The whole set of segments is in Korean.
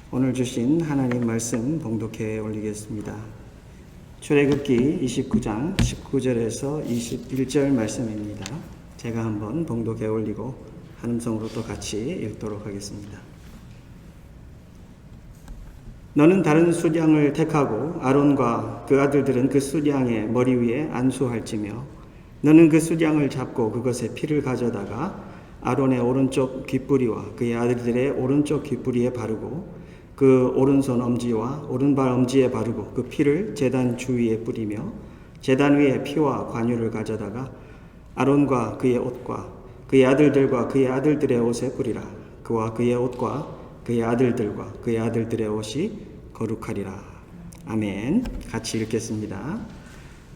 오늘 주신 하나님 말씀 봉독해 올리겠습니다. 출애굽기 29장 19절에서 21절 말씀입니다. 제가 한번 봉독해 올리고 한음성으로 또 같이 읽도록 하겠습니다. 너는 다른 수량을 택하고 아론과 그 아들들은 그 수량의 머리 위에 안수할지며 너는 그 수량을 잡고 그것의 피를 가져다가 아론의 오른쪽 귓부리와 그의 아들들의 오른쪽 귓부리에 바르고 그 오른손 엄지와 오른발 엄지에 바르고 그 피를 제단 주위에 뿌리며 제단 위에 피와 관유를 가져다가 아론과 그의 옷과 그의 아들들과 그의 아들들의 옷에 뿌리라. 그와 그의 옷과 그의 아들들과 그의 아들들의 옷이 거룩하리라. 아멘. 같이 읽겠습니다.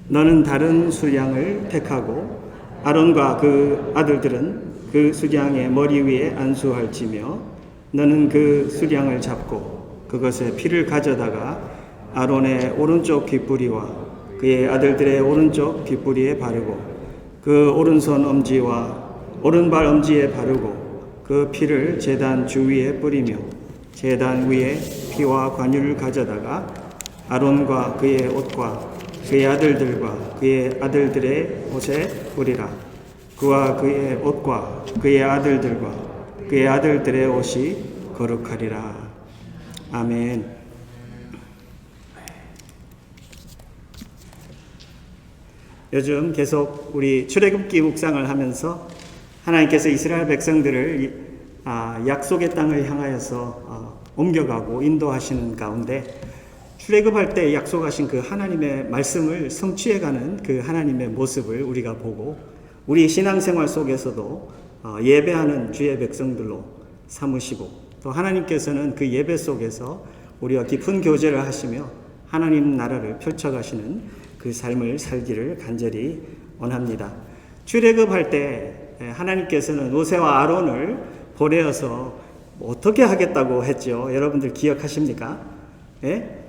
너는 다른 수량을 택하고 아론과 그 아들들은 그 수량의 머리 위에 안수할지며 너는 그 수량을 잡고 그것의 피를 가져다가 아론의 오른쪽 귓부리와 그의 아들들의 오른쪽 귓부리에 바르고 그 오른손 엄지와 오른발 엄지에 바르고 그 피를 제단 주위에 뿌리며 제단 위에 피와 관유를 가져다가 아론과 그의 옷과 그의 아들들과 그의 아들들의 옷에 뿌리라. 그와 그의 옷과 그의 아들들과 그의 아들들의 옷이 거룩하리라. 아멘. 요즘 계속 우리 출애굽기 묵상을 하면서 하나님께서 이스라엘 백성들을 약속의 땅을 향하여서 옮겨가고 인도하시는 가운데 출애굽할 때 약속하신 그 하나님의 말씀을 성취해가는 그 하나님의 모습을 우리가 보고 우리 신앙생활 속에서도 예배하는 주의 백성들로 삼으시고 또 하나님께서는 그 예배 속에서 우리와 깊은 교제를 하시며 하나님 나라를 펼쳐가시는 그 삶을 살기를 간절히 원합니다. 출애굽할 때 하나님께서는 모세와 아론을 보내어서 어떻게 하겠다고 했죠? 여러분들 기억하십니까? 예?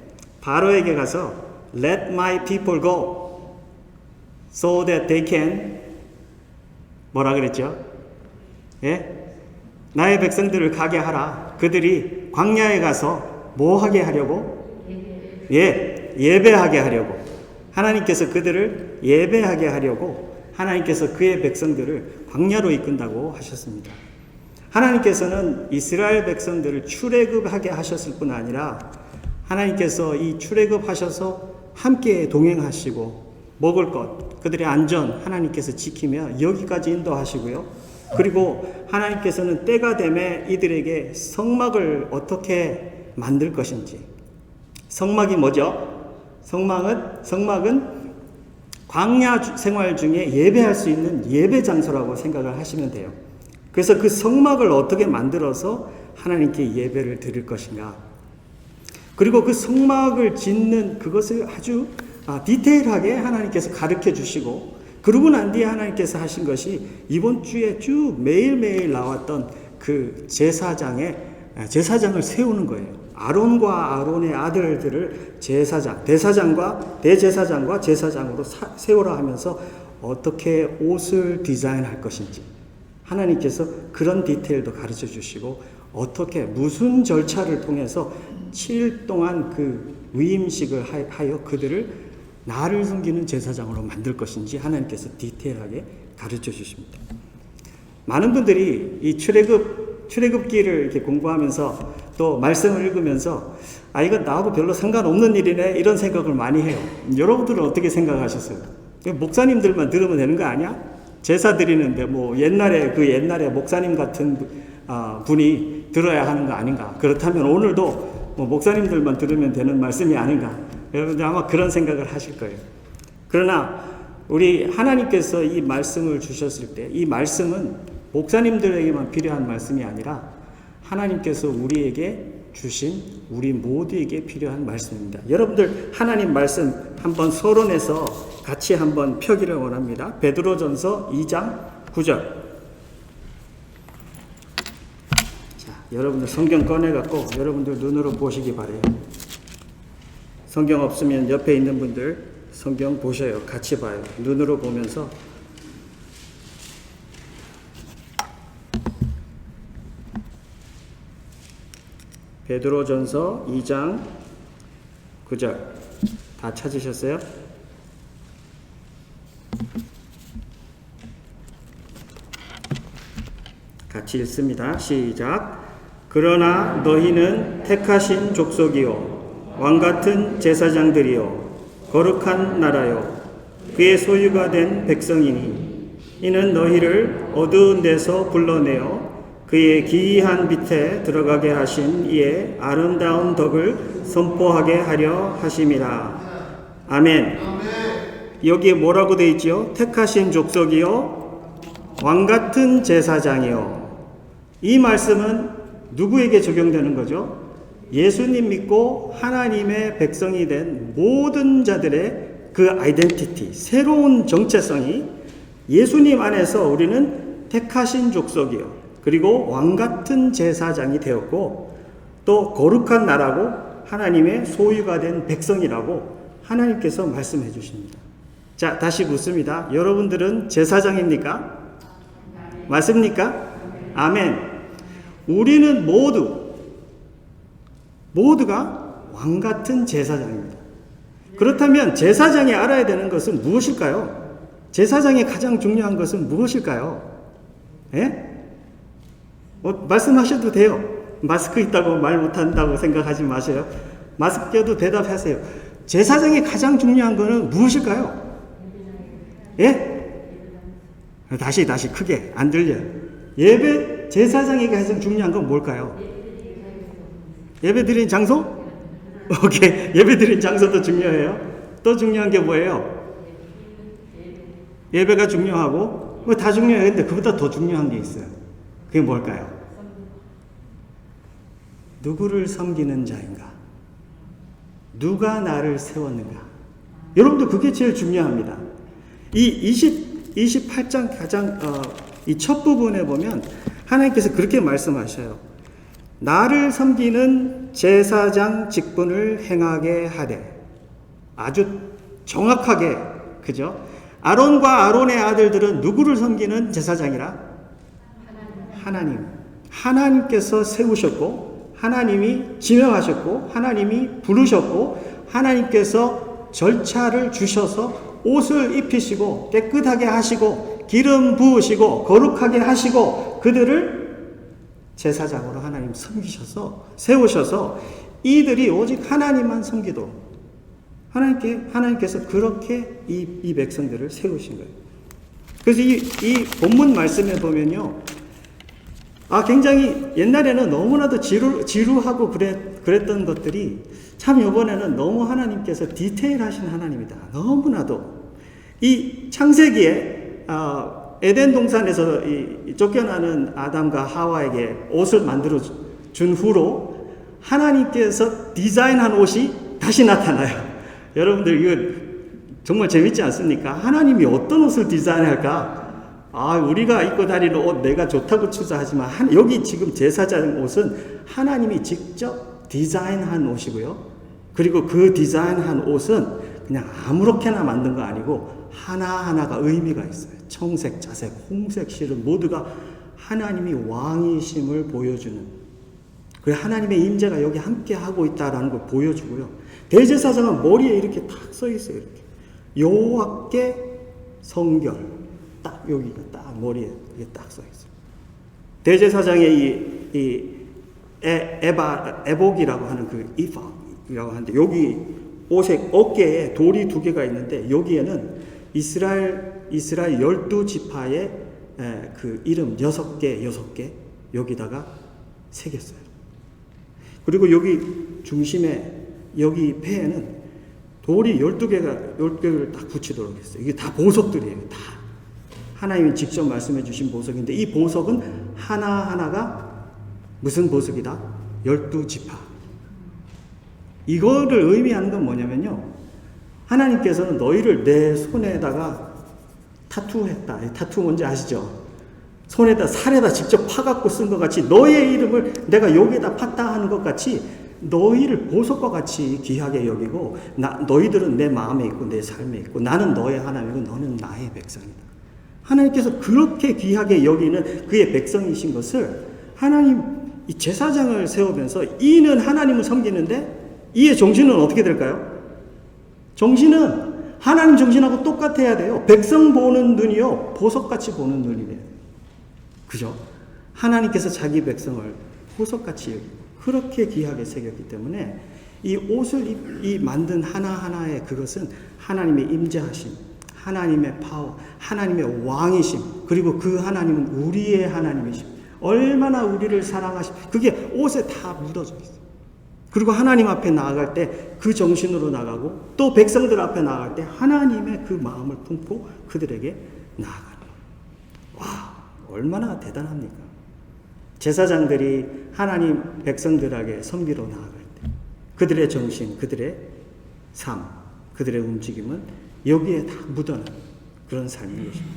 바로에게 가서 Let my people go so that they can 뭐라 그랬죠? 예? 나의 백성들을 가게 하라. 그들이 광야에 가서 뭐 하게 하려고? 예배하게 하려고. 하나님께서 그들을 예배하게 하려고 하나님께서 그의 백성들을 광야로 이끈다고 하셨습니다. 하나님께서는 이스라엘 백성들을 출애굽하게 하셨을 뿐 아니라 하나님께서 이 출애굽하셔서 함께 동행하시고 먹을 것, 그들의 안전 하나님께서 지키며 여기까지 인도하시고요. 그리고 하나님께서는 때가 되매 이들에게 성막을 어떻게 만들 것인지. 성막이 뭐죠? 성막은 광야 생활 중에 예배할 수 있는 예배 장소라고 생각을 하시면 돼요. 그래서 그 성막을 어떻게 만들어서 하나님께 예배를 드릴 것인가. 그리고 그 성막을 짓는 그것을 아주 디테일하게 하나님께서 가르쳐 주시고 그러고 난 뒤에 하나님께서 하신 것이 이번 주에 쭉 매일매일 나왔던 그 제사장을 세우는 거예요. 아론과 아론의 아들들을 대사장과 대제사장과 제사장으로 세우라 하면서 어떻게 옷을 디자인할 것인지 하나님께서 그런 디테일도 가르쳐 주시고 어떻게 무슨 절차를 통해서 7일 동안 그 위임식을 하여 그들을 나를 섬기는 제사장으로 만들 것인지 하나님께서 디테일하게 가르쳐 주십니다. 많은 분들이 이 출애굽기를 이렇게 공부하면서 또 말씀을 읽으면서 이건 나하고 별로 상관없는 일이네 이런 생각을 많이 해요. 여러분들은 어떻게 생각하셨어요? 목사님들만 들으면 되는 거 아니야? 제사 드리는데 뭐 옛날에 목사님 같은 분이 들어야 하는 거 아닌가? 그렇다면 오늘도 뭐 목사님들만 들으면 되는 말씀이 아닌가? 여러분들 아마 그런 생각을 하실 거예요. 그러나 우리 하나님께서 이 말씀을 주셨을 때 이 말씀은 목사님들에게만 필요한 말씀이 아니라 하나님께서 우리에게 주신 우리 모두에게 필요한 말씀입니다. 여러분들 하나님 말씀 한번 서론에서 같이 한번 펴기를 원합니다. 베드로전서 2장 9절. 자, 여러분들 성경 꺼내갖고 여러분들 눈으로 보시기 바래요. 성경 없으면 옆에 있는 분들 성경 보셔요. 같이 봐요. 눈으로 보면서 베드로전서 2장 9절 다 찾으셨어요? 같이 읽습니다. 시작. 그러나 너희는 택하신 족속이요 왕같은 제사장들이요 거룩한 나라요 그의 소유가 된 백성이니 이는 너희를 어두운 데서 불러내어 그의 기이한 빛에 들어가게 하신 이의 아름다운 덕을 선포하게 하려 하심이라. 아멘. 여기에 뭐라고 되어 있죠? 택하신 족속이요 왕같은 제사장이요. 이 말씀은 누구에게 적용되는 거죠? 예수님 믿고 하나님의 백성이 된 모든 자들의 그 아이덴티티, 새로운 정체성이 예수님 안에서 우리는 택하신 족속이요 그리고 왕같은 제사장이 되었고 또 거룩한 나라고 하나님의 소유가 된 백성이라고 하나님께서 말씀해 주십니다. 자, 다시 묻습니다. 여러분들은 제사장입니까? 맞습니까? 아멘. 우리는 모두가 왕같은 제사장입니다. 그렇다면 제사장이 알아야 되는 것은 무엇일까요? 제사장이 가장 중요한 것은 무엇일까요? 예? 말씀하셔도 돼요. 마스크 있다고 말 못한다고 생각하지 마세요. 마스크 껴도 대답하세요. 제사장이 가장 중요한 것은 무엇일까요? 예? 다시 크게 안 들려요. 제사장이 가장 중요한 건 뭘까요? 예배 드린 장소? 오케이. 예배 드린 장소도 중요해요. 또 중요한 게 뭐예요? 예배가 중요하고, 다 중요해요. 근데 그보다 더 중요한 게 있어요. 그게 뭘까요? 누구를 섬기는 자인가? 누가 나를 세웠는가? 여러분들 그게 제일 중요합니다. 이 28장 가장 이 첫 부분에 보면 하나님께서 그렇게 말씀하셔요. 나를 섬기는 제사장 직분을 행하게 하되. 아주 정확하게, 그죠? 아론과 아론의 아들들은 누구를 섬기는 제사장이라? 하나님. 하나님께서 세우셨고, 하나님이 지명하셨고, 하나님이 부르셨고, 하나님께서 절차를 주셔서 옷을 입히시고, 깨끗하게 하시고, 기름 부으시고, 거룩하게 하시고, 그들을 제사장으로 하나님 섬기셔서, 세우셔서, 이들이 오직 하나님만 섬기도록 하나님께서 그렇게 이 백성들을 세우신 거예요. 그래서 이 본문 말씀에 보면요. 굉장히 옛날에는 너무나도 지루하고 그랬던 것들이 참 이번에는 너무 하나님께서 디테일하신 하나님이다. 너무나도. 이 창세기에, 에덴 동산에서 쫓겨나는 아담과 하와에게 옷을 만들어 준 후로 하나님께서 디자인한 옷이 다시 나타나요. 여러분들 이거 정말 재밌지 않습니까? 하나님이 어떤 옷을 디자인할까? 우리가 입고 다니는 옷 내가 좋다고 추자하지만 여기 지금 제사장 옷은 하나님이 직접 디자인한 옷이고요. 그리고 그 디자인한 옷은 그냥 아무렇게나 만든 거 아니고 하나하나가 의미가 있어요. 청색, 자색, 홍색, 실은 모두가 하나님이 왕이심을 보여주는, 그래 하나님의 임재가 여기 함께 하고 있다라는 걸 보여주고요. 대제사장은 머리에 이렇게 딱 써 있어요. 이렇게 여호와께 성결, 딱 여기가 딱 머리에 이게 딱 써 있어요. 대제사장의 이 에복이라고 하는 그 이파이라고 하는데 여기 옷의 어깨에 돌이 2개가 있는데 여기에는 이스라엘 12지파의 그 이름 6개 여기다가 새겼어요. 그리고 여기 중심에 여기 폐에는 돌이 12개를 딱 붙이도록 했어요. 이게 다 보석들이에요. 다. 하나님이 직접 말씀해 주신 보석인데 이 보석은 하나하나가 무슨 보석이다? 12지파. 이거를 의미하는 건 뭐냐면요. 하나님께서는 너희를 내 손에다가 타투했다. 타투 뭔지 아시죠? 손에다 살에다 직접 파갖고 쓴 것 같이 너의 이름을 내가 여기에다 팠다 하는 것 같이 너희를 보석과 같이 귀하게 여기고 너희들은 내 마음에 있고 내 삶에 있고 나는 너의 하나님이고 너는 나의 백성이다. 하나님께서 그렇게 귀하게 여기는 그의 백성이신 것을 하나님 이 제사장을 세우면서 이는 하나님을 섬기는데 이의 정신은 어떻게 될까요? 정신은 하나님 정신하고 똑같아야 돼요. 백성 보는 눈이요, 보석같이 보는 눈이래요. 그죠? 하나님께서 자기 백성을 보석같이 그렇게 귀하게 새겼기 때문에 이 옷을 이 만든 하나하나의 그것은 하나님의 임재하심, 하나님의 파워, 하나님의 왕이심, 그리고 그 하나님은 우리의 하나님이심, 얼마나 우리를 사랑하심, 그게 옷에 다 묻어져 있어요. 그리고 하나님 앞에 나아갈 때 그 정신으로 나가고 또 백성들 앞에 나아갈 때 하나님의 그 마음을 품고 그들에게 나아가는 거예요. 와, 얼마나 대단합니까? 제사장들이 하나님 백성들에게 섬기러 나아갈 때 그들의 정신, 그들의 삶, 그들의 움직임은 여기에 다 묻어나는 그런 삶인 것입니다.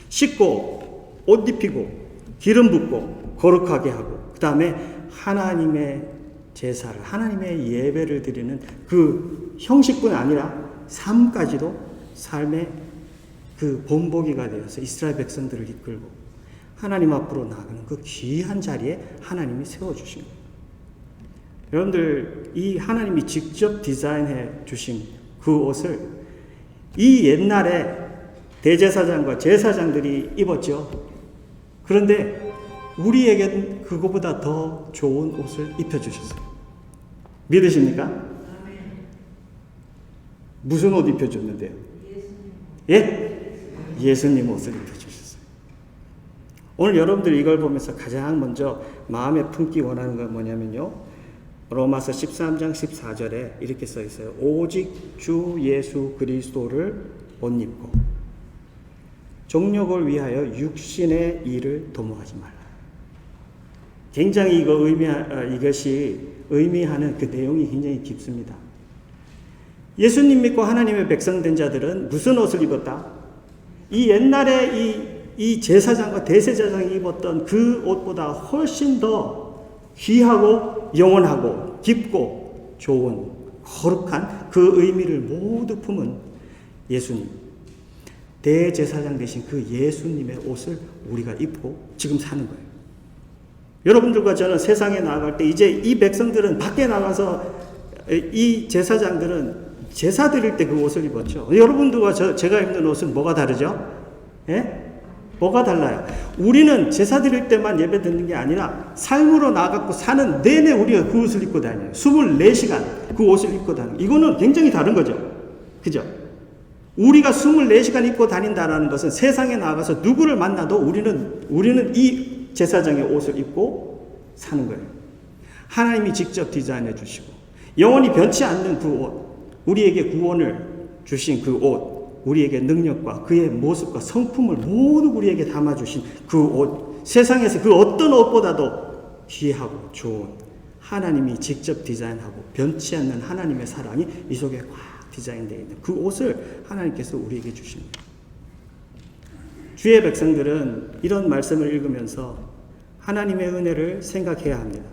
씻고 옷 입히고 기름 붓고 거룩하게 하고 그 다음에 하나님의 제사를, 하나님의 예배를 드리는 그 형식뿐 아니라 삶까지도 삶의 그 본보기가 되어서 이스라엘 백성들을 이끌고 하나님 앞으로 나가는 그 귀한 자리에 하나님이 세워주신 거예요. 여러분들, 이 하나님이 직접 디자인해 주신 그 옷을 이 옛날에 대제사장과 제사장들이 입었죠. 그런데 우리에겐 그거보다 더 좋은 옷을 입혀주셨어요. 믿으십니까? 무슨 옷 입혀줬는데요? 예? 예수님 옷을 입혀주셨어요. 오늘 여러분들이 이걸 보면서 가장 먼저 마음에 품기 원하는 건 뭐냐면요, 로마서 13장 14절에 이렇게 써 있어요. 오직 주 예수 그리스도를 옷 입고 정욕을 위하여 육신의 일을 도모하지 말라. 굉장히 이것이 의미하는 그 내용이 굉장히 깊습니다. 예수님 믿고 하나님의 백성 된 자들은 무슨 옷을 입었다? 이 옛날에 이 제사장과 대제사장이 입었던 그 옷보다 훨씬 더 귀하고 영원하고 깊고 좋은 거룩한 그 의미를 모두 품은 예수님, 대제사장 되신 그 예수님의 옷을 우리가 입고 지금 사는 거예요. 여러분들과 저는 세상에 나아갈 때 이제 이 백성들은 밖에 나가서 이 제사장들은 제사 드릴 때 그 옷을 입었죠. 여러분들과 제가 입는 옷은 뭐가 다르죠? 예? 뭐가 달라요? 우리는 제사 드릴 때만 예배 드리는 게 아니라 삶으로 나아가고 사는 내내 우리가 그 옷을 입고 다녀요. 24시간 그 옷을 입고 다녀요. 이거는 굉장히 다른 거죠. 그죠? 우리가 24시간 입고 다닌다는 것은 세상에 나가서 누구를 만나도 우리는 이 제사장의 옷을 입고 사는 거예요. 하나님이 직접 디자인해 주시고 영원히 변치 않는 그 옷, 우리에게 구원을 주신 그 옷, 우리에게 능력과 그의 모습과 성품을 모두 우리에게 담아주신 그 옷, 세상에서 그 어떤 옷보다도 귀하고 좋은 하나님이 직접 디자인하고 변치 않는 하나님의 사랑이 이 속에 꽉 디자인되어 있는 그 옷을 하나님께서 우리에게 주신 거예요. 주의 백성들은 이런 말씀을 읽으면서 하나님의 은혜를 생각해야 합니다.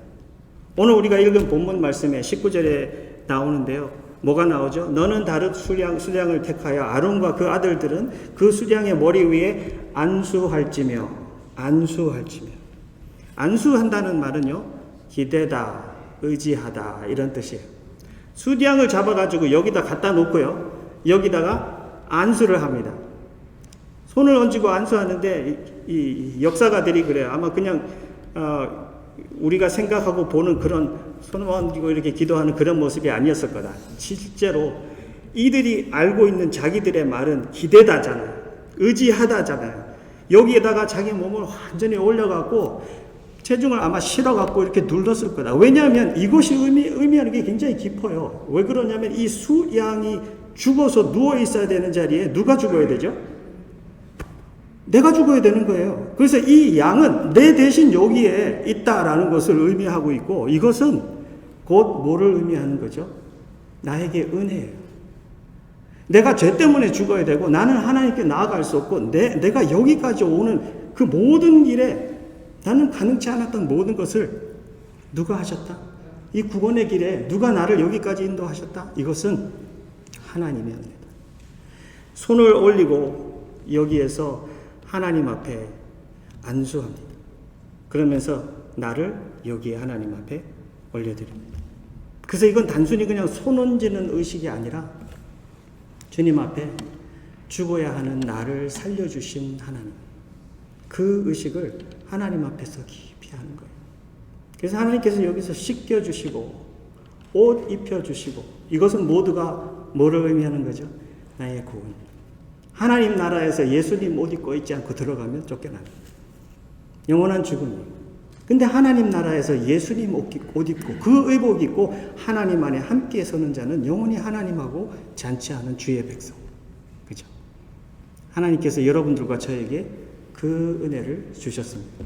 오늘 우리가 읽은 본문 말씀에 19절에 나오는데요. 뭐가 나오죠? 너는 다른 수량을 택하여 아론과 그 아들들은 그 수량의 머리 위에 안수할지며 안수한다는 말은요, 기대다, 의지하다 이런 뜻이에요. 수량을 잡아가지고 여기다 갖다 놓고요, 여기다가 안수를 합니다. 손을 얹고 안수하는데 이 역사가들이 그래요. 아마 그냥 우리가 생각하고 보는 그런 손을 얹고 이렇게 기도하는 그런 모습이 아니었을 거다. 실제로 이들이 알고 있는 자기들의 말은 기대다잖아요. 의지하다잖아요. 여기에다가 자기 몸을 완전히 올려갖고 체중을 아마 실어갖고 이렇게 눌렀을 거다. 왜냐하면 이것이 의미하는 게 굉장히 깊어요. 왜 그러냐면 이 수양이 죽어서 누워 있어야 되는 자리에 누가 죽어야 되죠? 내가 죽어야 되는 거예요. 그래서 이 양은 내 대신 여기에 있다라는 것을 의미하고 있고, 이것은 곧 뭐를 의미하는 거죠? 나에게 은혜예요. 내가 죄 때문에 죽어야 되고 나는 하나님께 나아갈 수 없고 내가 여기까지 오는 그 모든 길에 나는 가능치 않았던 모든 것을 누가 하셨다? 이 구원의 길에 누가 나를 여기까지 인도하셨다? 이것은 하나님의 은혜다. 손을 올리고 여기에서 하나님 앞에 안수합니다. 그러면서 나를 여기에 하나님 앞에 올려드립니다. 그래서 이건 단순히 그냥 손 얹는 의식이 아니라 주님 앞에 죽어야 하는 나를 살려주신 하나님, 그 의식을 하나님 앞에서 깊이 하는 거예요. 그래서 하나님께서 여기서 씻겨주시고 옷 입혀주시고, 이것은 모두가 뭐를 의미하는 거죠? 나의 구원. 하나님 나라에서 예수님 옷 입고 있지 않고 들어가면 쫓겨납니다. 영원한 죽음이에요. 근데 하나님 나라에서 예수님 옷 입고 그 의복 입고 하나님 안에 함께 서는 자는 영원히 하나님하고 잔치하는 주의 백성. 그죠? 하나님께서 여러분들과 저에게 그 은혜를 주셨습니다.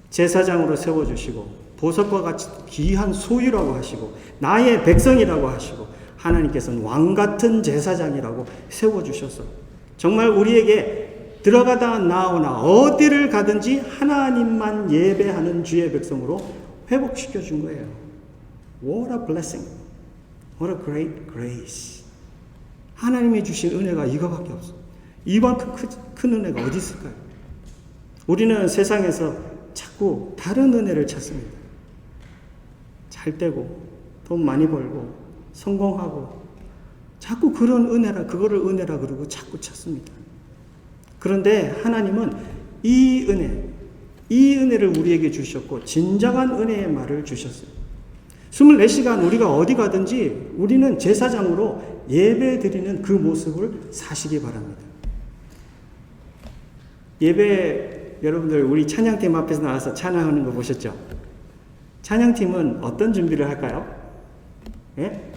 제사장으로 세워주시고 보석과 같이 귀한 소유라고 하시고 나의 백성이라고 하시고 하나님께서는 왕같은 제사장이라고 세워주셔서 정말 우리에게 들어가다 나오나 어디를 가든지 하나님만 예배하는 주의 백성으로 회복시켜 준 거예요. What a blessing. What a great grace. 하나님이 주신 은혜가 이거밖에 없어. 이만큼 큰 은혜가 어디 있을까요? 우리는 세상에서 자꾸 다른 은혜를 찾습니다. 잘 되고 돈 많이 벌고 성공하고 자꾸 그런 은혜라, 그거를 은혜라 그러고 자꾸 찾습니다. 그런데 하나님은 이 은혜를 우리에게 주셨고 진정한 은혜의 말을 주셨어요. 24시간 우리가 어디 가든지 우리는 제사장으로 예배 드리는 그 모습을 사시기 바랍니다. 예배, 여러분들 우리 찬양팀 앞에서 나와서 찬양하는 거 보셨죠? 찬양팀은 어떤 준비를 할까요? 예?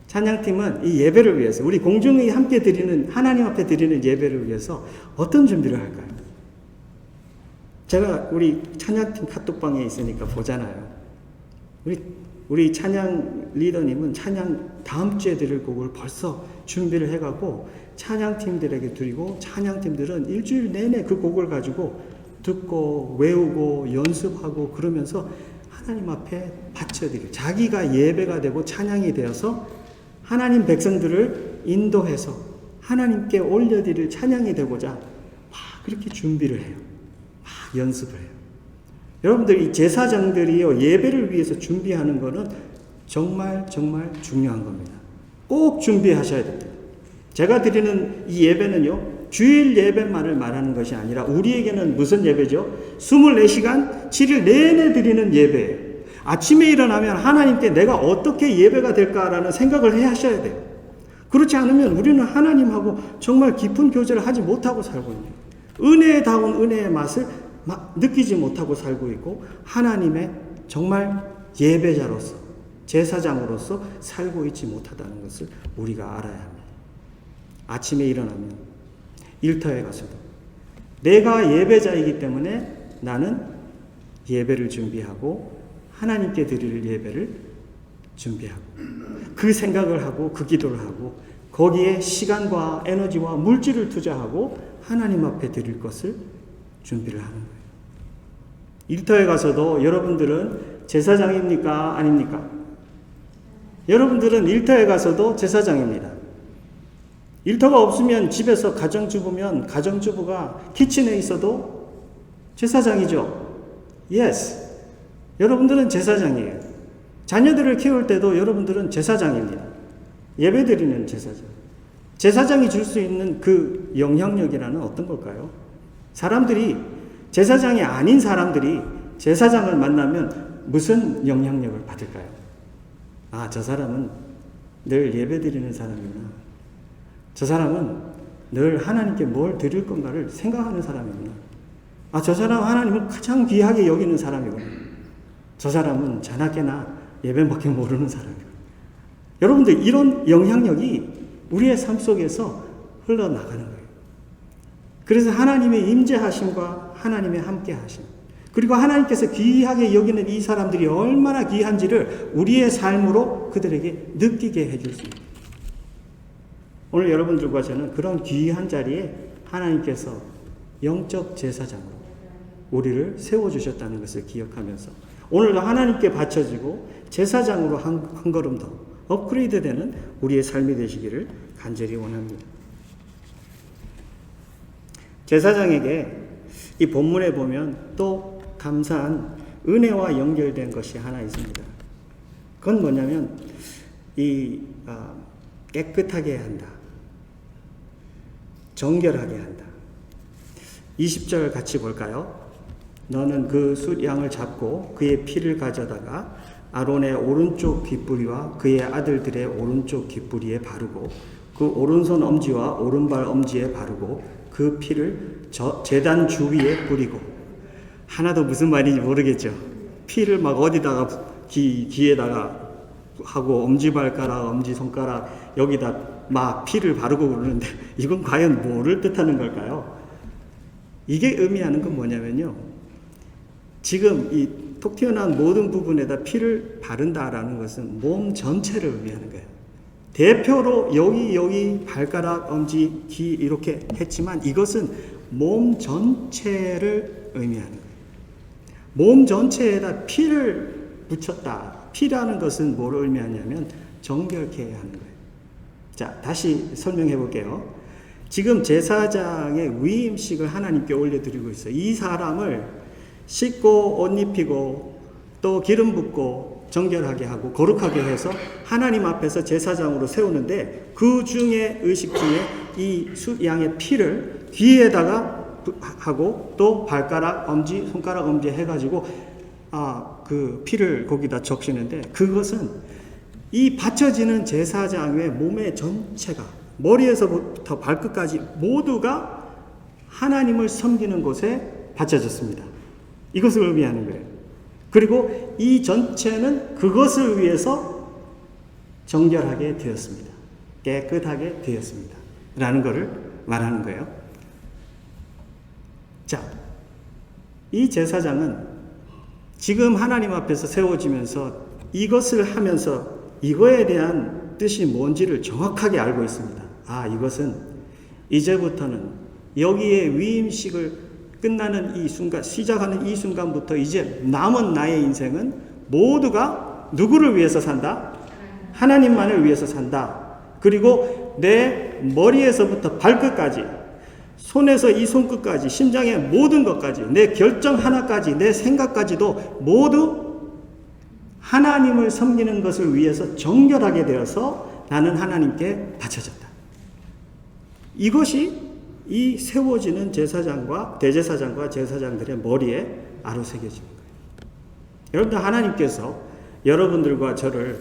찬양팀은 이 예배를 위해서, 우리 공중에 함께 드리는, 하나님 앞에 드리는 예배를 위해서 어떤 준비를 할까요? 제가 우리 찬양팀 카톡방에 있으니까 보잖아요. 우리 찬양 리더님은 찬양 다음 주에 드릴 곡을 벌써 준비를 해가고 찬양팀들에게 드리고, 찬양팀들은 일주일 내내 그 곡을 가지고 듣고 외우고 연습하고 그러면서 하나님 앞에 바쳐드리고, 자기가 예배가 되고 찬양이 되어서 하나님 백성들을 인도해서 하나님께 올려드릴 찬양이 되고자 막 그렇게 준비를 해요. 막 연습을 해요. 여러분들 이 제사장들이요, 예배를 위해서 준비하는 거는 정말 중요한 겁니다. 꼭 준비하셔야 됩니다. 제가 드리는 이 예배는요, 주일 예배만을 말하는 것이 아니라 우리에게는 무슨 예배죠? 24시간 7일 내내 드리는 예배예요. 아침에 일어나면 하나님께 내가 어떻게 예배가 될까라는 생각을 해 하셔야 돼요. 그렇지 않으면 우리는 하나님하고 정말 깊은 교제를 하지 못하고 살고 있는, 은혜다운 은혜의 맛을 느끼지 못하고 살고 있고, 하나님의 정말 예배자로서, 제사장으로서 살고 있지 못하다는 것을 우리가 알아야 합니다. 아침에 일어나면 일터에 가서도 내가 예배자이기 때문에 나는 예배를 준비하고 하나님께 드릴 예배를 준비하고 그 생각을 하고 그 기도를 하고 거기에 시간과 에너지와 물질을 투자하고 하나님 앞에 드릴 것을 준비를 하는 거예요. 일터에 가서도 여러분들은 제사장입니까? 아닙니까? 여러분들은 일터에 가서도 제사장입니다. 일터가 없으면 집에서 가정주부면 가정주부가 키친에 있어도 제사장이죠. Yes. 여러분들은 제사장이에요. 자녀들을 키울 때도 여러분들은 제사장입니다. 예배드리는 제사장. 제사장이 줄 수 있는 그 영향력이라는 어떤 걸까요? 사람들이, 제사장이 아닌 사람들이 제사장을 만나면 무슨 영향력을 받을까요? 아, 저 사람은 늘 예배드리는 사람이구나. 저 사람은 늘 하나님께 뭘 드릴 건가를 생각하는 사람이구나. 아, 저 사람 하나님을 가장 귀하게 여기는 사람이구나. 저 사람은 자나깨나 예배밖에 모르는 사람이구나. 여러분들, 이런 영향력이 우리의 삶 속에서 흘러나가는 거예요. 그래서 하나님의 임재하심과 하나님의 함께하심, 그리고 하나님께서 귀하게 여기는 이 사람들이 얼마나 귀한지를 우리의 삶으로 그들에게 느끼게 해줄 수 있습니다. 오늘 여러분들과 저는 그런 귀한 자리에 하나님께서 영적 제사장으로 우리를 세워주셨다는 것을 기억하면서 오늘도 하나님께 바쳐지고 제사장으로 한 걸음 더 업그레이드 되는 우리의 삶이 되시기를 간절히 원합니다. 제사장에게 이 본문에 보면 또 감사한 은혜와 연결된 것이 하나 있습니다. 그건 뭐냐면 깨끗하게 한다. 정결하게 한다. 20절 같이 볼까요? 너는 그 숫양을 잡고 그의 피를 가져다가 아론의 오른쪽 귓부리와 그의 아들들의 오른쪽 귓부리에 바르고 그 오른손 엄지와 오른발 엄지에 바르고 그 피를 제단 주위에 뿌리고. 하나도 무슨 말인지 모르겠죠. 피를 막 어디다가 귀에다가 하고 엄지발가락, 엄지손가락 여기다 막 피를 바르고 그러는데 이건 과연 뭐를 뜻하는 걸까요? 이게 의미하는 건 뭐냐면요. 지금 이 톡 튀어나온 모든 부분에다 피를 바른다라는 것은 몸 전체를 의미하는 거예요. 대표로 여기 발가락, 엄지, 귀 이렇게 했지만 이것은 몸 전체를 의미하는 거예요. 몸 전체에다 피를 묻혔다. 피라는 것은 뭘 의미하냐면 정결케 하는 거예요. 자, 다시 설명해 볼게요. 지금 제사장의 위임식을 하나님께 올려드리고 있어요. 이 사람을 씻고 옷 입히고 또 기름 붓고 정결하게 하고 거룩하게 해서 하나님 앞에서 제사장으로 세우는데 그 중에 의식 중에 이 양의 피를 귀에다가 하고 또 발가락, 엄지, 손가락, 엄지 해가지고 그 피를 거기다 적시는데 그것은 이 바쳐지는 제사장의 몸의 전체가 머리에서부터 발끝까지 모두가 하나님을 섬기는 곳에 바쳐졌습니다. 이것을 의미하는 거예요. 그리고 이 전체는 그것을 위해서 정결하게 되었습니다. 깨끗하게 되었습니다. 라는 것을 말하는 거예요. 자, 이 제사장은 지금 하나님 앞에서 세워지면서 이것을 하면서 이거에 대한 뜻이 뭔지를 정확하게 알고 있습니다. 이것은 이제부터는 여기에 위임식을 끝나는 이 순간, 시작하는 이 순간부터 이제 남은 나의 인생은 모두가 누구를 위해서 산다? 하나님만을 위해서 산다. 그리고 내 머리에서부터 발끝까지, 손에서 이 손끝까지, 심장의 모든 것까지, 내 결정 하나까지, 내 생각까지도 모두 하나님을 섬기는 것을 위해서 정결하게 되어서 나는 하나님께 바쳐졌다. 이것이 이 세워지는 제사장과 대제사장과 제사장들의 머리에 아로새겨지는 거예요. 여러분들, 하나님께서 여러분들과 저를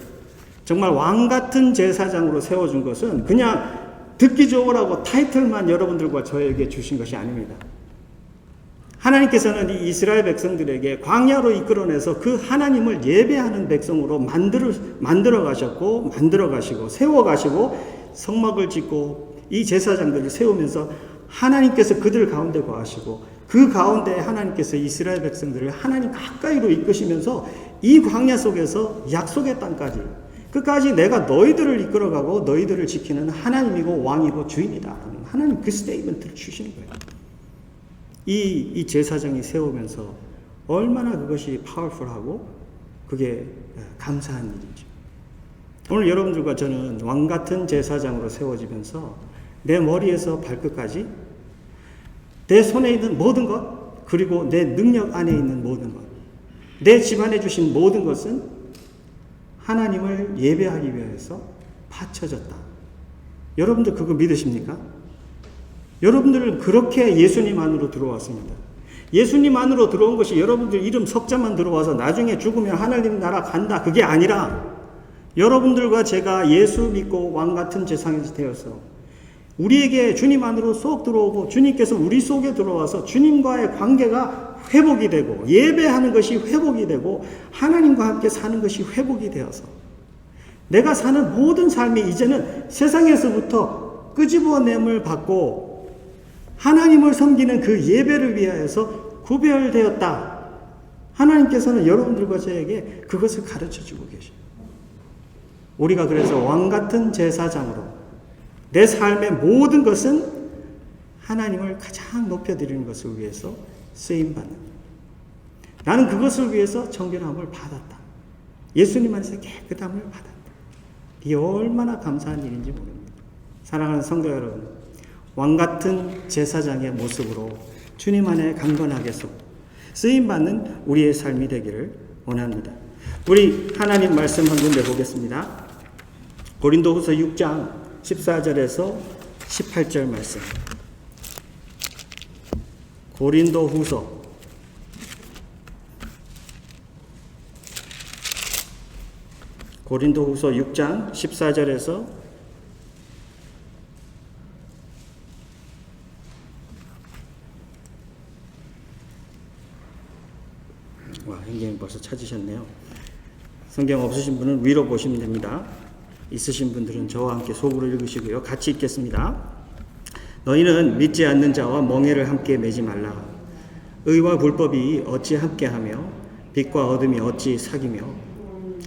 정말 왕같은 제사장으로 세워준 것은 그냥 듣기 좋으라고 타이틀만 여러분들과 저에게 주신 것이 아닙니다. 하나님께서는 이 이스라엘 백성들에게 광야로 이끌어내서 그 하나님을 예배하는 백성으로 만들어 가시고 세워 가시고 성막을 짓고 이 제사장들을 세우면서 하나님께서 그들 가운데 거하시고 그 가운데 하나님께서 이스라엘 백성들을 하나님 가까이로 이끄시면서 이 광야 속에서 약속의 땅까지 끝까지 내가 너희들을 이끌어가고 너희들을 지키는 하나님이고 왕이고 주인이다. 하나님 그 스테이트먼트를 주시는 거예요. 이 제사장이 세우면서 얼마나 그것이 파워풀하고 그게 감사한 일이죠. 오늘 여러분들과 저는 왕같은 제사장으로 세워지면서 내 머리에서 발끝까지 내 손에 있는 모든 것 그리고 내 능력 안에 있는 모든 것 내 집안에 주신 모든 것은 하나님을 예배하기 위해서 바쳐졌다. 여러분들 그거 믿으십니까? 여러분들은 그렇게 예수님 안으로 들어왔습니다. 예수님 안으로 들어온 것이 여러분들 이름 석자만 들어와서 나중에 죽으면 하나님 나라 간다 그게 아니라 여러분들과 제가 예수 믿고 왕같은 제사장이 되어서 우리에게 주님 안으로 쏙 들어오고 주님께서 우리 속에 들어와서 주님과의 관계가 회복이 되고 예배하는 것이 회복이 되고 하나님과 함께 사는 것이 회복이 되어서 내가 사는 모든 삶이 이제는 세상에서부터 끄집어냄을 받고 하나님을 섬기는 그 예배를 위하여서 구별되었다. 하나님께서는 여러분들과 저에게 그것을 가르쳐주고 계셔요. 우리가 그래서 왕같은 제사장으로 내 삶의 모든 것은 하나님을 가장 높여드리는 것을 위해서 쓰임받는 거예요. 나는 그것을 위해서 정결함을 받았다. 예수님 안에서 깨끗함을 받았다. 이게 얼마나 감사한 일인지 모릅니다. 사랑하는 성도 여러분, 왕같은 제사장의 모습으로 주님 안에 강건하게 서고 쓰임받는 우리의 삶이 되기를 원합니다. 우리 하나님 말씀 한 군데 보겠습니다. 고린도후서 6장 14절에서 18절 말씀. 고린도후서 6장 14절에서 형님 벌써 찾으셨네요. 성경 없으신 분은 위로 보시면 됩니다. 있으신 분들은 저와 함께 속으로 읽으시고요. 같이 읽겠습니다. 너희는 믿지 않는 자와 멍에를 함께 매지 말라. 의와 불법이 어찌 함께하며 빛과 어둠이 어찌 사귀며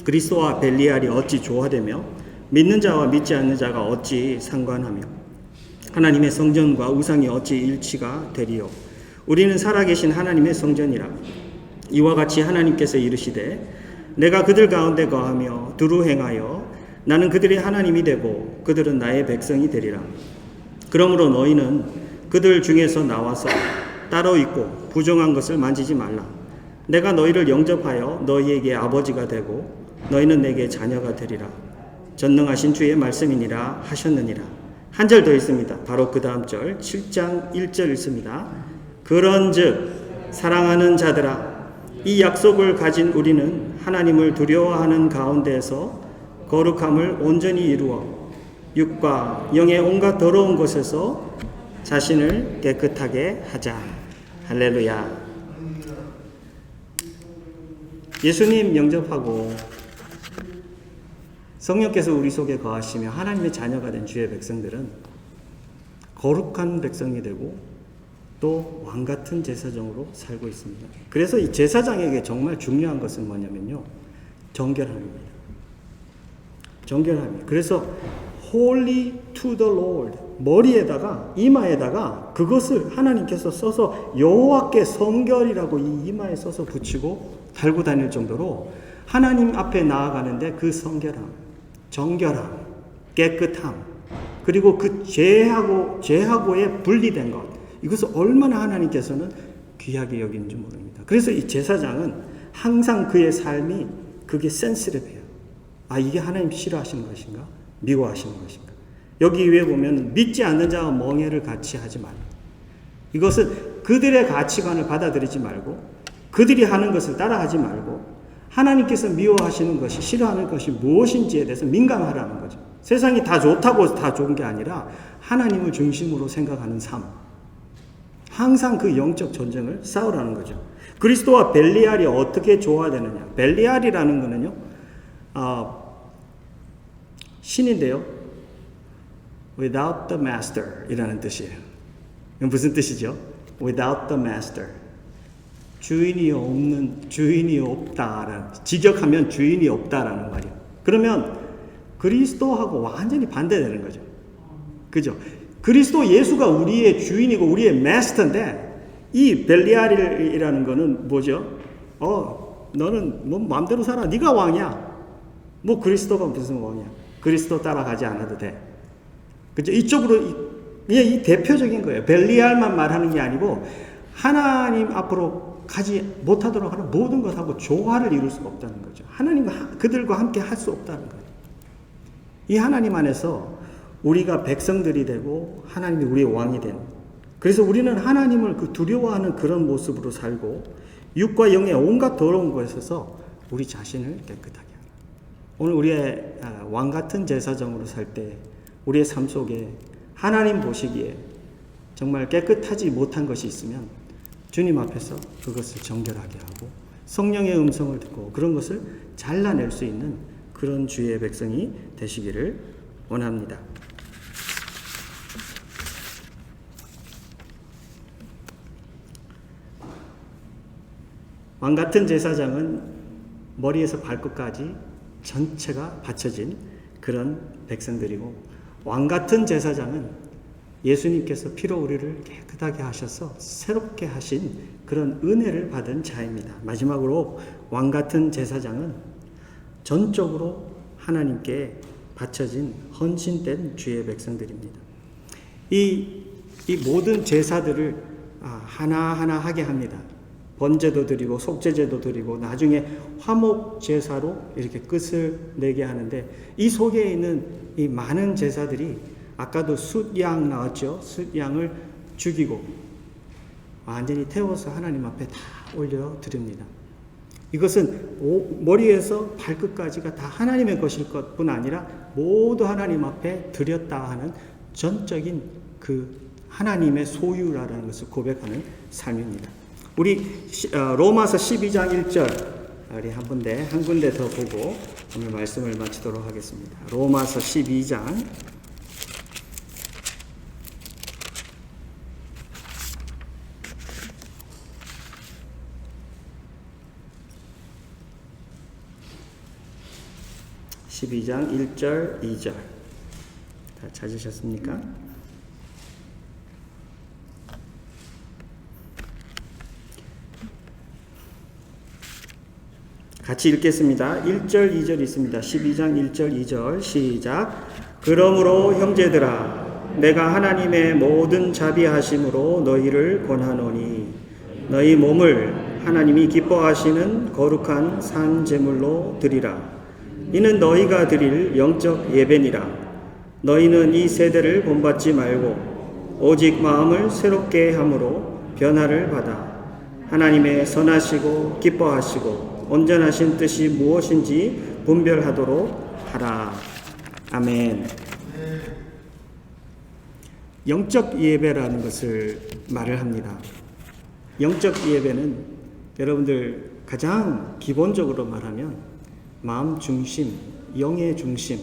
그리스도와 벨리알이 어찌 조화되며 믿는 자와 믿지 않는 자가 어찌 상관하며 하나님의 성전과 우상이 어찌 일치가 되리요. 우리는 살아계신 하나님의 성전이라. 이와 같이 하나님께서 이르시되 내가 그들 가운데 거하며 두루 행하여 나는 그들의 하나님이 되고 그들은 나의 백성이 되리라. 그러므로 너희는 그들 중에서 나와서 따로 있고 부정한 것을 만지지 말라. 내가 너희를 영접하여 너희에게 아버지가 되고 너희는 내게 자녀가 되리라. 전능하신 주의 말씀이니라 하셨느니라. 한 절 더 있습니다. 바로 그 다음 절 7장 1절 있습니다. 그런즉 사랑하는 자들아 이 약속을 가진 우리는 하나님을 두려워하는 가운데에서 거룩함을 온전히 이루어 육과 영의 온갖 더러운 것에서 자신을 깨끗하게 하자. 할렐루야. 예수님 영접하고 성령께서 우리 속에 거하시며 하나님의 자녀가 된 주의 백성들은 거룩한 백성이 되고 또 왕같은 제사장으로 살고 있습니다. 그래서 이 제사장에게 정말 중요한 것은 뭐냐면요, 정결함입니다. 정결함이에요. 그래서 Holy to the Lord, 머리에다가 이마에다가 그것을 하나님께서 써서 여호와께 성결이라고 이 이마에 써서 붙이고 달고 다닐 정도로 하나님 앞에 나아가는데 그 성결함, 정결함, 깨끗함, 그리고 그 죄하고의 분리된 것, 이것을 얼마나 하나님께서는 귀하게 여기는지 모릅니다. 그래서 이 제사장은 항상 그의 삶이 그게 센스티브해요. 아, 이게 하나님 싫어하시는 것인가? 미워하시는 것인가? 여기 위에 보면 믿지 않는 자와 멍에를 같이 하지 말라. 이것은 그들의 가치관을 받아들이지 말고 그들이 하는 것을 따라하지 말고 하나님께서 미워하시는 것이, 싫어하는 것이 무엇인지에 대해서 민감하라는 거죠. 세상이 다 좋다고 다 좋은 게 아니라 하나님을 중심으로 생각하는 삶. 항상 그 영적 전쟁을 싸우라는 거죠. 그리스도와 벨리알이 어떻게 조화되느냐. 벨리알이라는 거는요, 신인데요, without the master 이라는 뜻이에요. 이건 무슨 뜻이죠? without the master. 주인이 없다라는, 직역하면 주인이 없다라는 말이에요. 그러면 그리스도하고 완전히 반대되는 거죠. 그죠? 그리스도 예수가 우리의 주인이고 우리의 마스터인데, 이 벨리알이라는 거는 뭐죠? 너는 뭐 마음대로 살아. 네가 왕이야. 뭐 그리스도가 무슨 왕이야? 그리스도 따라가지 않아도 돼. 그죠? 이쪽으로 이 대표적인 거예요. 벨리알만 말하는 게 아니고 하나님 앞으로 가지 못하도록 하는 모든 것하고 조화를 이룰 수가 없다는 거죠. 하나님과 그들과 함께 할 수 없다는 거예요. 이 하나님 안에서 우리가 백성들이 되고 하나님이 우리의 왕이 된, 그래서 우리는 하나님을 두려워하는 그런 모습으로 살고 육과 영의 온갖 더러운 것에서 우리 자신을 깨끗하게 하라. 오늘 우리의 왕같은 제사장으로 살 때 우리의 삶 속에 하나님 보시기에 정말 깨끗하지 못한 것이 있으면 주님 앞에서 그것을 정결하게 하고 성령의 음성을 듣고 그런 것을 잘라낼 수 있는 그런 주의 백성이 되시기를 원합니다. 왕같은 제사장은 머리에서 발끝까지 전체가 바쳐진 그런 백성들이고, 왕같은 제사장은 예수님께서 피로 우리를 깨끗하게 하셔서 새롭게 하신 그런 은혜를 받은 자입니다. 마지막으로 왕같은 제사장은 전적으로 하나님께 바쳐진 헌신된 주의 백성들입니다. 이 모든 제사들을 하나하나 하게 합니다. 번제도 드리고 속죄제도 드리고 나중에 화목 제사로 이렇게 끝을 내게 하는데, 이 속에 있는 이 많은 제사들이 아까도 숫양 나왔죠. 숫양을 죽이고 완전히 태워서 하나님 앞에 다 올려 드립니다. 이것은 머리에서 발끝까지가 다 하나님의 것일 것뿐 아니라 모두 하나님 앞에 드렸다 하는 전적인 그 하나님의 소유라는 것을 고백하는 삶입니다. 우리 로마서 12장 1절 우리 한 군데 더 보고 오늘 말씀을 마치도록 하겠습니다. 로마서 12장 1절 2절 다 찾으셨습니까? 같이 읽겠습니다. 1절 2절 있습니다. 12장 1절 2절 시작. 그러므로 형제들아 내가 하나님의 모든 자비하심으로 너희를 권하노니 너희 몸을 하나님이 기뻐하시는 거룩한 산 제물로 드리라. 이는 너희가 드릴 영적 예배니라. 너희는 이 세대를 본받지 말고 오직 마음을 새롭게 함으로 변화를 받아 하나님의 선하시고 기뻐하시고 온전하신 뜻이 무엇인지 분별하도록 하라. 아멘. 영적 예배라는 것을 말을 합니다. 영적 예배는 여러분들 가장 기본적으로 말하면 마음 중심, 영의 중심,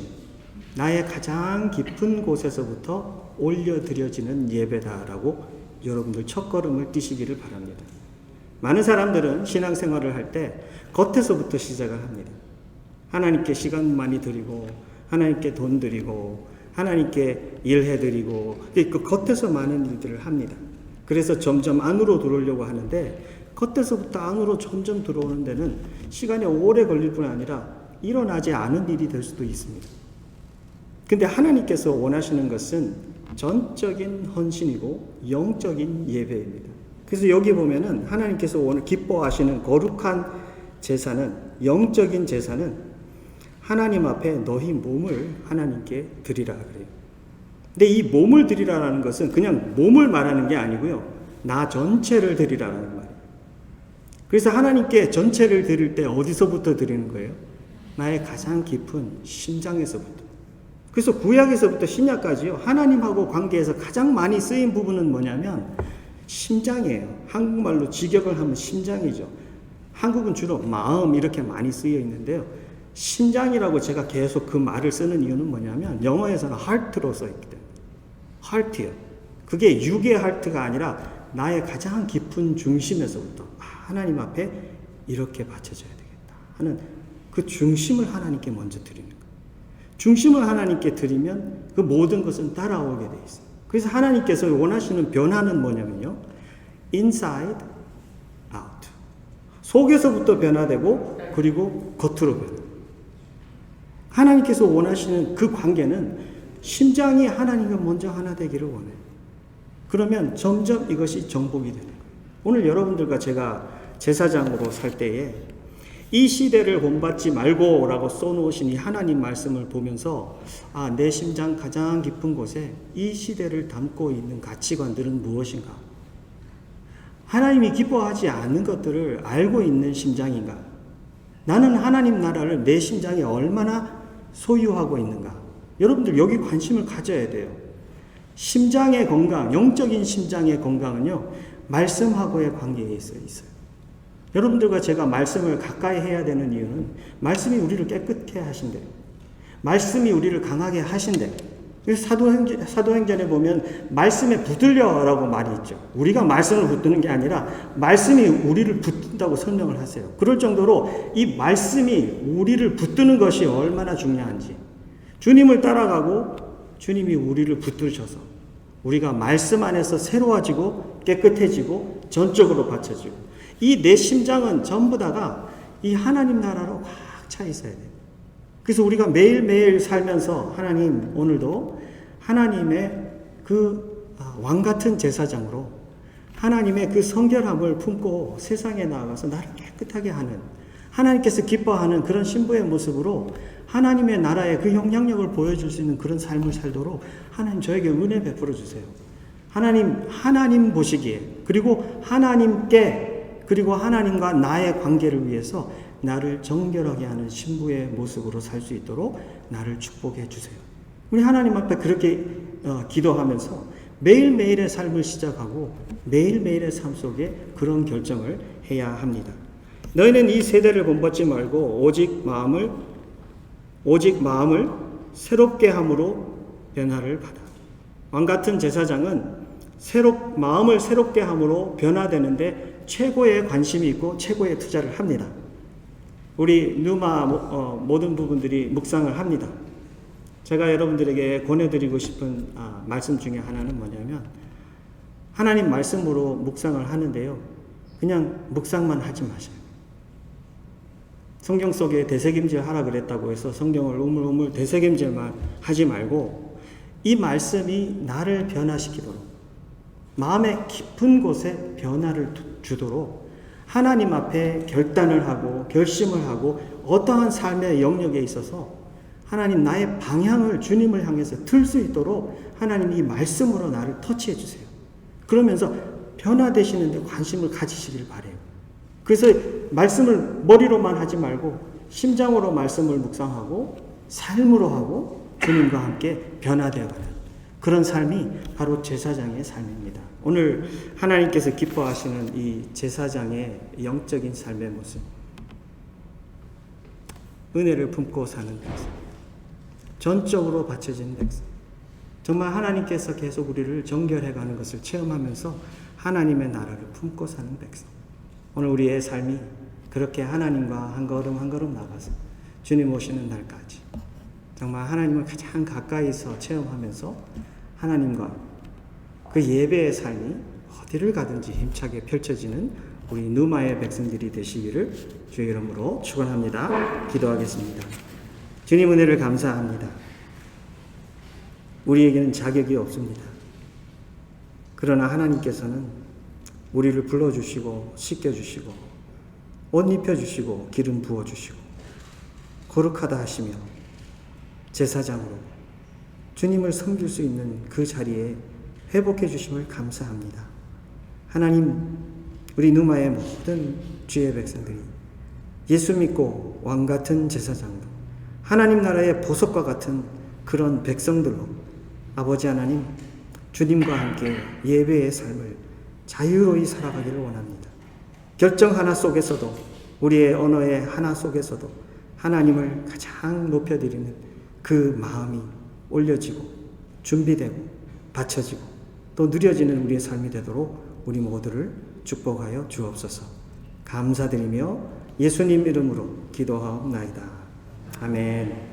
나의 가장 깊은 곳에서부터 올려드려지는 예배다라고 여러분들 첫걸음을 띄시기를 바랍니다. 많은 사람들은 신앙생활을 할 때 겉에서부터 시작을 합니다. 하나님께 시간 많이 드리고 하나님께 돈 드리고 하나님께 일해드리고 그 겉에서 많은 일들을 합니다. 그래서 점점 안으로 들어오려고 하는데 겉에서부터 안으로 점점 들어오는 데는 시간이 오래 걸릴 뿐 아니라 일어나지 않은 일이 될 수도 있습니다. 근데 하나님께서 원하시는 것은 전적인 헌신이고 영적인 예배입니다. 그래서 여기 보면은 하나님께서 오늘 기뻐하시는 거룩한 제사는, 영적인 제사는 하나님 앞에 너희 몸을 하나님께 드리라 그래요. 근데 이 몸을 드리라라는 것은 그냥 몸을 말하는 게 아니고요. 나 전체를 드리라는 말이에요. 그래서 하나님께 전체를 드릴 때 어디서부터 드리는 거예요? 나의 가장 깊은 심장에서부터. 그래서 구약에서부터 신약까지요. 하나님하고 관계에서 가장 많이 쓰인 부분은 뭐냐면 심장이에요. 한국말로 직역을 하면 심장이죠. 한국은 주로 마음 이렇게 많이 쓰여 있는데요. 심장이라고 제가 계속 그 말을 쓰는 이유는 뭐냐면 영어에서는 heart로 써있기 때문에. heart요. 그게 육의 heart가 아니라 나의 가장 깊은 중심에서부터 하나님 앞에 이렇게 바쳐져야 되겠다 하는 그 중심을 하나님께 먼저 드리는 거예요. 중심을 하나님께 드리면 그 모든 것은 따라오게 돼 있어요. 그래서 하나님께서 원하시는 변화는 뭐냐면요. inside out. 속에서부터 변화되고 그리고 겉으로 변화. 하나님께서 원하시는 그 관계는 심장이 하나님과 먼저 하나 되기를 원해요. 그러면 점점 이것이 정복이 되는 거예요. 오늘 여러분들과 제가 제사장으로 살 때에 이 시대를 본받지 말고 라고 써놓으신 이 하나님 말씀을 보면서 내 심장 가장 깊은 곳에 이 시대를 담고 있는 가치관들은 무엇인가? 하나님이 기뻐하지 않는 것들을 알고 있는 심장인가? 나는 하나님 나라를 내 심장에 얼마나 소유하고 있는가? 여러분들 여기 관심을 가져야 돼요. 심장의 건강, 영적인 심장의 건강은요, 말씀하고의 관계에 있어요. 여러분들과 제가 말씀을 가까이 해야 되는 이유는 말씀이 우리를 깨끗게 하신대요. 말씀이 우리를 강하게 하신대요. 사도행전에 보면 말씀에 붙들려라고 말이 있죠. 우리가 말씀을 붙드는 게 아니라 말씀이 우리를 붙든다고 설명을 하세요. 그럴 정도로 이 말씀이 우리를 붙드는 것이 얼마나 중요한지, 주님을 따라가고 주님이 우리를 붙드셔서 우리가 말씀 안에서 새로워지고 깨끗해지고 전적으로 받쳐지고, 이 내 심장은 전부 다가 이 하나님 나라로 꽉 차 있어야 돼요. 그래서 우리가 매일매일 살면서 하나님 오늘도 하나님의 그 왕 같은 제사장으로 하나님의 그 성결함을 품고 세상에 나아가서 나를 깨끗하게 하는, 하나님께서 기뻐하는 그런 신부의 모습으로 하나님의 나라의 그 영향력을 보여줄 수 있는 그런 삶을 살도록 하나님 저에게 은혜 베풀어 주세요. 하나님 보시기에, 그리고 하나님께, 그리고 하나님과 나의 관계를 위해서 나를 정결하게 하는 신부의 모습으로 살 수 있도록 나를 축복해 주세요. 우리 하나님 앞에 그렇게 기도하면서 매일매일의 삶을 시작하고 매일매일의 삶 속에 그런 결정을 해야 합니다. 너희는 이 세대를 본받지 말고 오직 마음을 새롭게 함으로 변화를 받아. 왕같은 제사장은 마음을 새롭게 함으로 변화되는데 최고의 관심이 있고 최고의 투자를 합니다. 우리 누마 모든 부분들이 묵상을 합니다. 제가 여러분들에게 권해드리고 싶은 말씀 중에 하나는 뭐냐면, 하나님 말씀으로 묵상을 하는데요, 그냥 묵상만 하지 마세요. 성경 속에 되새김질 하라 그랬다고 해서 성경을 우물우물 되새김질만 하지 말고 이 말씀이 나를 변화시키도록, 마음의 깊은 곳에 변화를 주도록 하나님 앞에 결단을 하고 결심을 하고 어떠한 삶의 영역에 있어서 하나님 나의 방향을 주님을 향해서 틀 수 있도록 하나님 이 말씀으로 나를 터치해 주세요. 그러면서 변화되시는데 관심을 가지시길 바라요. 그래서 말씀을 머리로만 하지 말고 심장으로 말씀을 묵상하고 삶으로 하고 주님과 함께 변화되어가는 그런 삶이 바로 제사장의 삶입니다. 오늘 하나님께서 기뻐하시는 이 제사장의 영적인 삶의 모습, 은혜를 품고 사는 백성, 전적으로 바쳐진 백성, 정말 하나님께서 계속 우리를 정결해가는 것을 체험하면서 하나님의 나라를 품고 사는 백성, 오늘 우리의 삶이 그렇게 하나님과 한 걸음 한 걸음 나가서 주님 오시는 날까지 정말 하나님을 가장 가까이서 체험하면서 하나님과 그 예배의 삶이 어디를 가든지 힘차게 펼쳐지는 우리 누마의 백성들이 되시기를 주의 이름으로 축원합니다. 기도하겠습니다. 주님 은혜를 감사합니다. 우리에게는 자격이 없습니다. 그러나 하나님께서는 우리를 불러주시고 씻겨주시고 옷 입혀주시고 기름 부어주시고 거룩하다 하시며 제사장으로 주님을 섬길 수 있는 그 자리에 회복해 주심을 감사합니다. 하나님, 우리 누마의 모든 주의 백성들이 예수 믿고 왕같은 제사장으로 하나님 나라의 보석과 같은 그런 백성들로 아버지 하나님, 주님과 함께 예배의 삶을 자유로이 살아가기를 원합니다. 결정 하나 속에서도, 우리의 언어의 하나 속에서도 하나님을 가장 높여드리는 그 마음이 올려지고 준비되고 받쳐지고 또 누려지는 우리의 삶이 되도록 우리 모두를 축복하여 주옵소서. 감사드리며 예수님 이름으로 기도하옵나이다. 아멘.